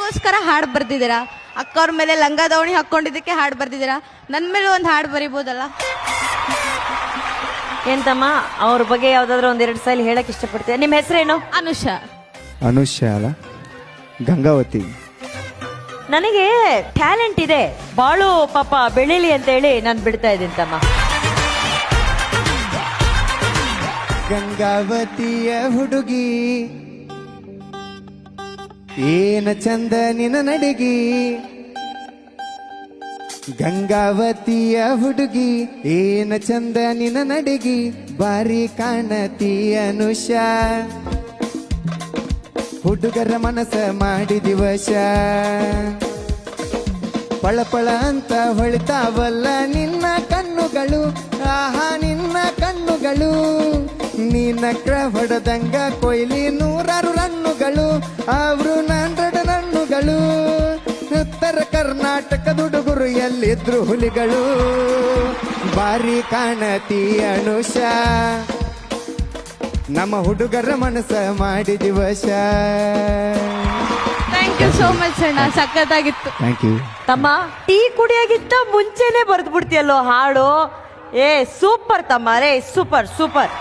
ನನಗೋಸ್ಕರ ಹಾಡು ಬರ್ದಿದ್ದೀರಾ. ಅಕ್ಕವ್ರ ಮೇಲೆ ಲಂಗ ದಾವಣಿ ಹಾಕೊಂಡಿದ್ದಕ್ಕೆ ಹಾಡು ಬರ್ದಿದ್ದೀರಾ. ನನ್ನ ಮೇಲೆ ಒಂದು ಹಾಡು ಬರಿಬೋದಲ್ಲ? ಎಂತಮ್ಮ ಅವ್ರ ಬಗ್ಗೆ ಯಾವ್ದಾದ್ರು ಒಂದೆರಡು ಸಲ ಹೇಳಕ್ ಇಷ್ಟಪಡ್ತೀಯ? ನಿಮ್ಮ ಹೆಸರೇನು? ಅನುಷಾ. ಅನುಷ್ಯ ಅಲ್ಲ, ಗಂಗಾವತಿ. ನನಗೆ ಟ್ಯಾಲೆಂಟ್ ಇದೆ, ಬಾಳು ಪಾಪ ಬೆಳಿಲಿ ಅಂತ ಹೇಳಿ ನಾನು ಬಿಡ್ತಾ ಇದ್ದೀನಿ ತಮ್ಮ. ಗಂಗಾವತಿಯ ಹುಡುಗಿ ಏನ ಚಂದ ನಿನ ನಡಿಗಿ, ಗಂಗಾವತಿಯ ಹುಡುಗಿ ಏನ ಚಂದ ನಿನ ನಡಿಗಿ, ಬಾರಿ ಕಾಣತಿ ಅನುಷಾ, ಹುಡುಗರ ಮನಸ ಮಾಡಿದಿ ವಶ, ಪಳಪಳ ಅಂತ ಹೊಳಿತಾವಲ್ಲ ನಿನ್ನ ಕಣ್ಣುಗಳು, ಆಹಾ ನಿನ್ನ ಕಣ್ಣುಗಳು, ನೀನಕ್ರ ಹೊಡೆದಂಗ ಕೊಯ್ಲಿ 100 ರನ್ನುಗಳು, ಅವರು 100 ರನ್ನುಗಳು, ಉತ್ತರ ಕರ್ನಾಟಕದ ಹುಡುಗರು ಎಲ್ಲಿದ್ರು ಹುಲಿಗಳು, ಬಾರಿ ಕಾಣತಿ ಅನುಷಾ, ನಮ್ಮ ಹುಡುಗರ ಮನಸ್ಸ ಮಾಡಿದಿ ವಶ. ಥ್ಯಾಂಕ್ ಯು ಸೋ ಮಚ್ ಅಣ್ಣ, ಸಖತ್ತಾಗಿತ್ತು. ಥ್ಯಾಂಕ್ ಯು ತಮ್ಮ. ಟೀ ಕುಡಿಯಾಗಿತ್ತ ಮುಂಚೆನೆ ಬರ್ದು ಬಿಡ್ತೀಯಲ್ಲೋ ಹಾಡು. ಏ ಸೂಪರ್ ತಮ್ಮ, ರೇ ಸೂಪರ್ ಸೂಪರ್.